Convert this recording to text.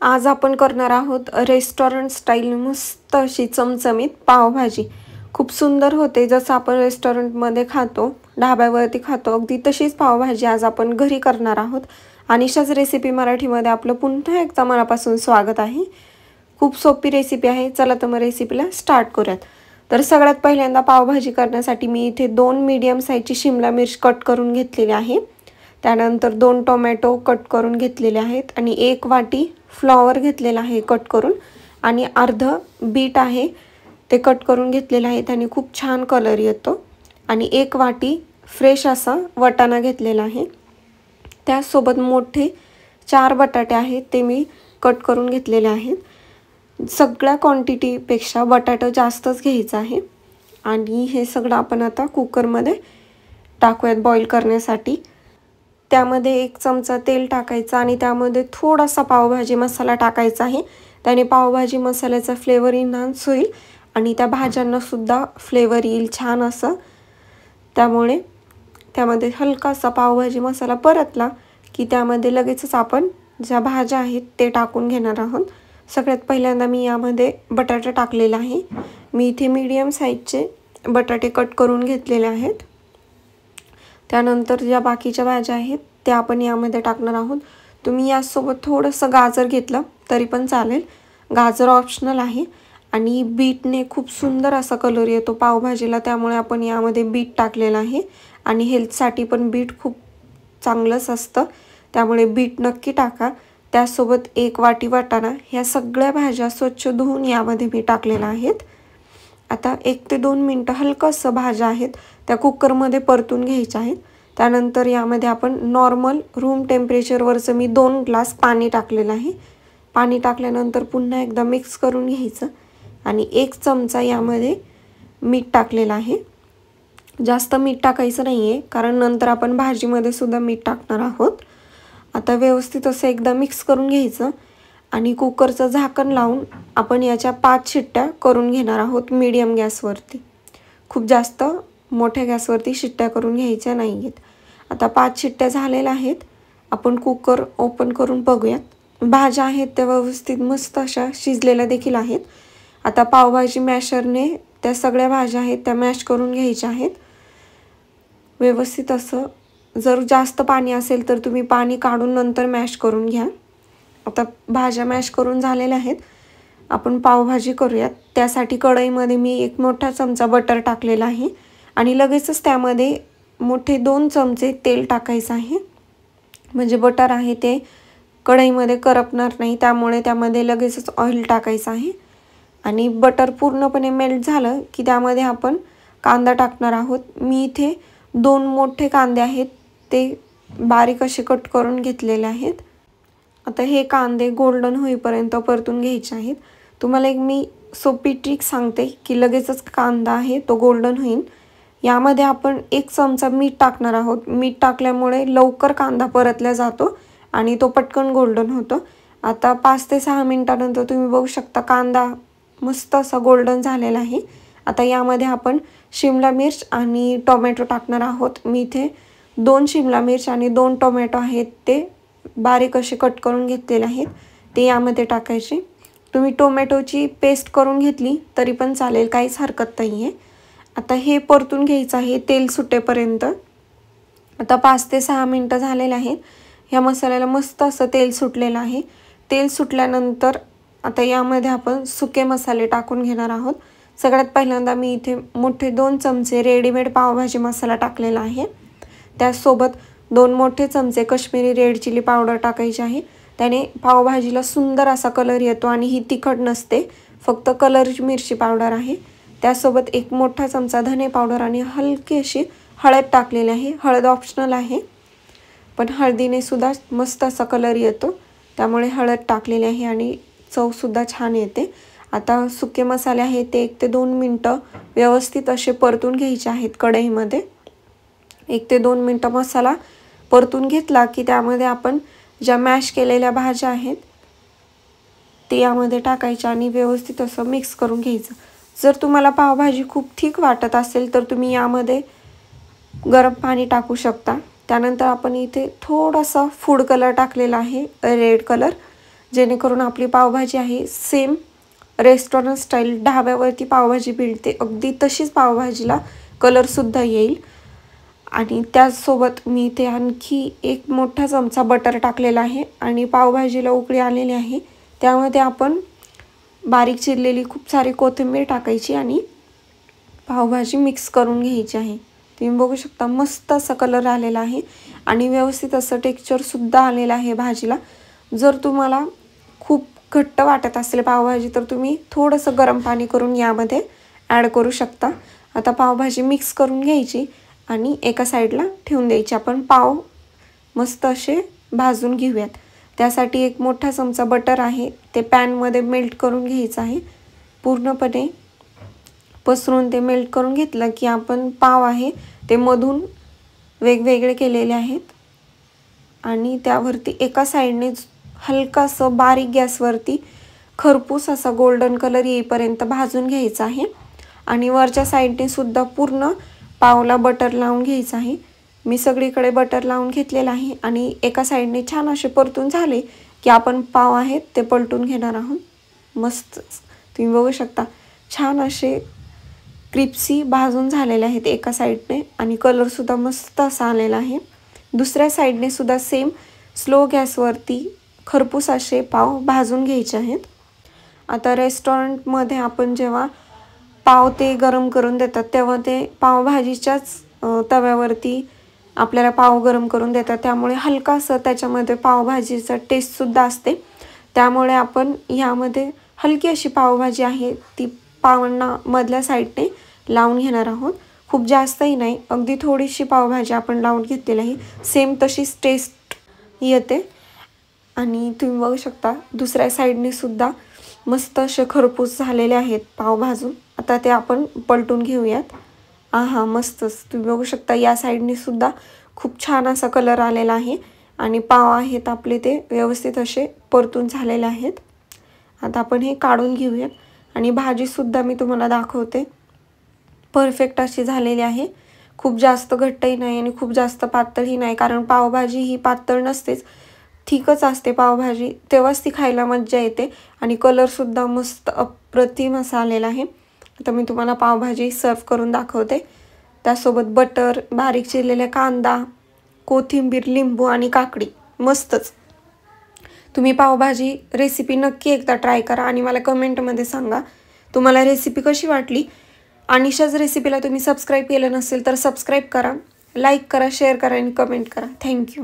आज आपण करणार आहोत रेस्टॉरंट स्टाईल मस्त अशी चमचमीत पावभाजी। खूप सुंदर होते, जसं आपण रेस्टॉरंटमध्ये खातो, ढाब्यावरती खातो, अगदी तशीच पावभाजी आज आपण घरी करणार आहोत। अनिशा's रेसिपी मराठीमध्ये आपलं पुन्हा एकदा मनापासून स्वागत आहे। खूप सोपी रेसिपी आहे, चला तर मग रेसिपीला स्टार्ट करूयात। तर सगळ्यात पहिल्यांदा पावभाजी करण्यासाठी मी इथे 2 मीडियम साईजची शिमला मिर्च कट करून घेतलेली आहे। त्यानंतर 2 टोमॅटो कट करून घेतलेले आहेत आणि 1 वाटी फ्लॉवर घेतलेला आहे कट करून, आणि अर्ध बीट आहे ते कट करून घेतलेले आहे, त्याने खूप छान कलर येतो। आणि 1 वाटी फ्रेश असा वाटाणा घेतलेला आहे। त्यासोबत मोठे 4 बटाटे आहेत ते मी कट करून घेतलेले आहेत। सगळ्या क्वांटिटीपेक्षा बटाटा जास्तच घ्यायचा आहे। आणि हे सगळं आपण आता कुकरमध्ये टाकूयात बॉईल करण्यासाठी। त्यामध्ये 1 चमचा तेल टाकायचा आणि त्यामध्ये थोडासा पावभाजी मसाला टाकायचा आहे, त्याने पावभाजी मसाल्याचा फ्लेवर इन्हान्स होईल आणि त्या भाज्यांना सुद्धा फ्लेवर येईल छान असं। त्यामुळे त्यामध्ये हलकासा पावभाजी मसाला परतला की त्यामध्ये लगेचच आपण ज्या भाज्या आहेत ते टाकून घेणार आहोत। सगळ्यात पहिल्यांदा मी यामध्ये बटाटा टाकलेला आहे। मी इथे मीडियम साईजचे बटाटे कट करून घेतलेले आहेत। त्यानंतर ज्या बाकीच्या भाज्या आहेत त्या आपण यामध्ये टाकणार आहोत। तुम्ही यासोबत थोडंसं गाजर घेतलं तरी पण चालेल, गाजर ऑप्शनल आहे। आणि बीटने खूप सुंदर असा कलर येतो पावभाजीला, त्यामुळे आपण यामध्ये बीट टाकलेलं आहे। आणि हेल्थसाठी पण बीट खूप चांगलंच असतं, त्यामुळे बीट नक्की टाका। त्यासोबत 1 वाटी वाटाणा, ह्या सगळ्या भाज्या स्वच्छ धुवून यामध्ये मी टाकलेल्या आहेत। आता 1 ते 2 मिनिटं हलकंसं भाज्या आहेत त्या कुकरमध्ये परतून घ्यायच्या आहेत। त्यानंतर यामध्ये आपण नॉर्मल रूम टेम्परेचरवरचं मी 2 ग्लास पाणी टाकलेलं आहे। पाणी टाकल्यानंतर पुन्हा एकदा मिक्स करून घ्यायचं आणि 1 चमचा यामध्ये मीठ टाकलेलं आहे। जास्त मीठ टाकायचं नाही आहे, कारण नंतर आपण भाजीमध्ये सुद्धा मीठ टाकणार आहोत। आता व्यवस्थित असं एकदा मिक्स करून घ्यायचं आणि कुकरचं झाकण लावून आपण याच्या 5 शिट्ट्या करून घेणार आहोत मीडियम गॅसवरती। खूप जास्त मोठ्या गॅसवरती शिट्ट्या करून घ्यायच्या नाही आहेत। आता 5 शिट्ट्या झालेल्या आहेत, आपण कुकर ओपन करून बघूयात। भाज्या आहेत त्या व्यवस्थित मस्त अशा शिजलेल्या देखील आहेत। आता पावभाजी मॅशरने त्या सगळ्या भाज्या आहेत त्या मॅश करून घ्यायच्या आहेत व्यवस्थित असं। जर जास्त पाणी असेल तर तुम्ही पाणी काढून नंतर मॅश करून घ्या। आता भाज्या मॅश करून झालेल्या आहेत, आपण पावभाजी करूयात। त्यासाठी कढईमध्ये मी 1 मोठा चमचा बटर टाकलेला आहे आणि लगेचच त्यामध्ये मोठे 2 चमचे तेल टाकायचं आहे, म्हणजे बटर आहे ते कढईमध्ये करपणार नाही, त्यामुळे त्यामध्ये लगेचच ऑइल टाकायचं आहे। आणि बटर पूर्णपणे मेल्ट झालं की त्यामध्ये आपण कांदा टाकणार आहोत। मी इथे 2 मोठे कांदे आहेत ते बारीक असे कट करून घेतलेले आहेत। आता हे कांदे गोल्डन होईपर्यंत परतून घ्यायचे आहेत। तुम्हाला एक मी सोपी ट्रिक सांगते की लगेचच कांदा आहे तो गोल्डन होईल। यामध्ये आपण 1 चमचा मीठ टाकणार आहोत। मीठ टाकल्यामुळे लवकर कांदा परतला जातो आणि तो पटकन गोल्डन होतो। आता 5 ते 6 मिनिटानंतर तुम्ही बघू शकता कांदा मस्त असा गोल्डन झालेला आहे। आता यामध्ये आपण शिमला मिर्च आणि टोमॅटो टाकणार आहोत। मी इथे 2 शिमला मिर्च आणि 2 टोमॅटो आहेत ते बारीक असे कट करून घेतलेले आहेत, ते यामध्ये टाकायचे। तुम्ही टोमॅटोची पेस्ट करून घेतली तरी पण चालेल, काहीच हरकत नाही आहे। आता हे परतून घ्यायचं आहे तेल सुटेपर्यंत। आता 5 ते 6 मिनिटं झालेले आहेत। ह्या मसाल्याला मस्त असं तेल सुटलेलं आहे। तेल सुटल्यानंतर आता यामध्ये आपण सुके मसाले टाकून घेणार आहोत। सगळ्यात पहिल्यांदा मी इथे मोठे 2 चमचे रेडीमेड पावभाजी मसाला टाकलेला आहे। त्यासोबत 2 मोठे चमचे काश्मीरी रेड चिली पावडर टाकायची आहे, त्याने पावभाजीला सुंदर असा कलर येतो आणि ही तिखट नसते, फक्त कलर मिरची पावडर आहे। त्यासोबत 1 मोठा चमचा धने पावडर आणि हलकी अशी हळद टाकलेली आहे। हळद ऑप्शनल आहे, पण हळदीने सुद्धा मस्त असा कलर येतो, त्यामुळे हळद टाकलेली आहे आणि चव सुद्धा छान येते। आता सुके मसाले आहेत ते 1 ते 2 मिनिटं व्यवस्थित असे परतून घ्यायचे आहेत कढईमध्ये। 1 ते 2 मिनिटं मसाला परतून घेतला की त्यामध्ये आपण ज्या मॅश केलेल्या भाज्या आहेत ते यामध्ये टाकायच्या आणि व्यवस्थित असं मिक्स करून घ्यायचं। जर तुम्हाला पावभाजी खूप थिक वाटत असेल तर तुम्ही यामध्ये गरम पाणी टाकू शकता। त्यानंतर आपण इथे थोडासा फूड कलर टाकलेला आहे, रेड कलर, जेणेकरून आपली पावभाजी आहे सेम रेस्टॉरंट स्टाईल ढाब्यावरती पावभाजी मिळते अगदी तशीच पावभाजीला कलरसुद्धा येईल। आणि त्याचसोबत मी इथे आणखी एक मोठा चमचा बटर टाकलेला आहे आणि पावभाजीला उकळी आलेली आहे त्यामध्ये आपण बारीक चिरलेली खूप सारी कोथिंबीर टाकायची आणि पावभाजी मिक्स करून घ्यायची आहे। तुम्ही बघू शकता मस्त असा कलर आलेला आहे आणि व्यवस्थित असं टेक्स्चरसुद्धा आलेलं आहे भाजीला। जर तुम्हाला खूप घट्ट वाटत असेल पावभाजी तर तुम्ही थोडंसं गरम पाणी करून यामध्ये ॲड करू शकता। आता पावभाजी मिक्स करून घ्यायची आणि एका साईडला ठेवून द्यायची। आपण पाव मस्त असे भाजून घेऊयात। त्यासाठी एक मोठा चमचा बटर आहे ते पॅनमध्ये मेल्ट करून घ्यायचं आहे। पूर्णपणे पसरून ते मेल्ट करून घेतलं की आपण पाव आहे ते मधून वेगवेगळे केलेले आहेत आणि त्यावरती एका साईडने हलकासं बारीक गॅसवरती खरपूस असा गोल्डन कलर येईपर्यंत भाजून घ्यायचा आहे आणि वरच्या साईडने सुद्धा पूर्ण पावला बटर लावून घ्यायचं आहे। मी सगळीकडे बटर लावून घेतलेलं आहे आणि एका साईडने छान असे परतून झाले की आपण पाव आहेत ते पलटून घेणार आहोत। मस्त तुम्ही बघू शकता छान असे क्रिप्सी भाजून झालेले आहेत एका साईडने आणि कलरसुद्धा मस्त असा आलेला आहे। दुसऱ्या साईडने सुद्धा सेम स्लो गॅसवरती खरपूस असे पाव भाजून घ्यायचे आहेत। आता रेस्टॉरंटमध्ये आपण जेव्हा पाव ते गरम करून देतात तेव्हा ते पावभाजीच्याच तव्यावरती आपल्याला पाव गरम करून देतात त्यामुळे हलकासं त्याच्यामध्ये पावभाजीचा टेस्टसुद्धा असते। त्यामुळे आपण ह्यामध्ये हलकी अशी पावभाजी आहे ती पावांना मधल्या साईडने लावून घेणार आहोत। खूप जास्तही नाही अगदी थोडीशी पावभाजी आपण लावून घेतलेली आहे सेम तशीच टेस्ट येते। आणि तुम्ही बघू शकता दुसऱ्या साईडने सुद्धा मस्त असे खरपूस झालेले आहेत पाव भाजून। आता ते आपण पलटून घेऊयात। आहा मस्तच तुम्ही बघू शकता या साईडने सुद्धा खूप छान असा कलर आलेला आहे आणि पाव आहेत आपले ते व्यवस्थित असे परतून झालेले आहेत। आता आपण हे काढून घेऊयात आणि भाजीसुद्धा मी तुम्हाला दाखवते परफेक्ट अशी झालेली आहे। खूप जास्त घट्टही नाही आणि खूप जास्त पातळही नाही कारण पावभाजी ही पातळ नसतेच ठीकच असते पावभाजी तेव्हाच ती खायला मज्जा येते आणि कलरसुद्धा मस्त अप्रतिम असा आलेला आहे। आता मी तुम्हाला पावभाजी सर्व करून दाखवते। त्यासोबत बटर बारीक चिरलेला कांदा कोथिंबीर लिंबू आणि काकडी मस्तच। तुम्ही पावभाजी रेसिपी नक्की एकदा ट्राय करा आणि मला कमेंटमध्ये सांगा तुम्हाला रेसिपी कशी वाटली। अनिशाज रेसिपीला तुम्ही सबस्क्राईब केलं नसेल तर सबस्क्राईब करा, लाईक करा, शेअर करा आणि कमेंट करा। थँक्यू।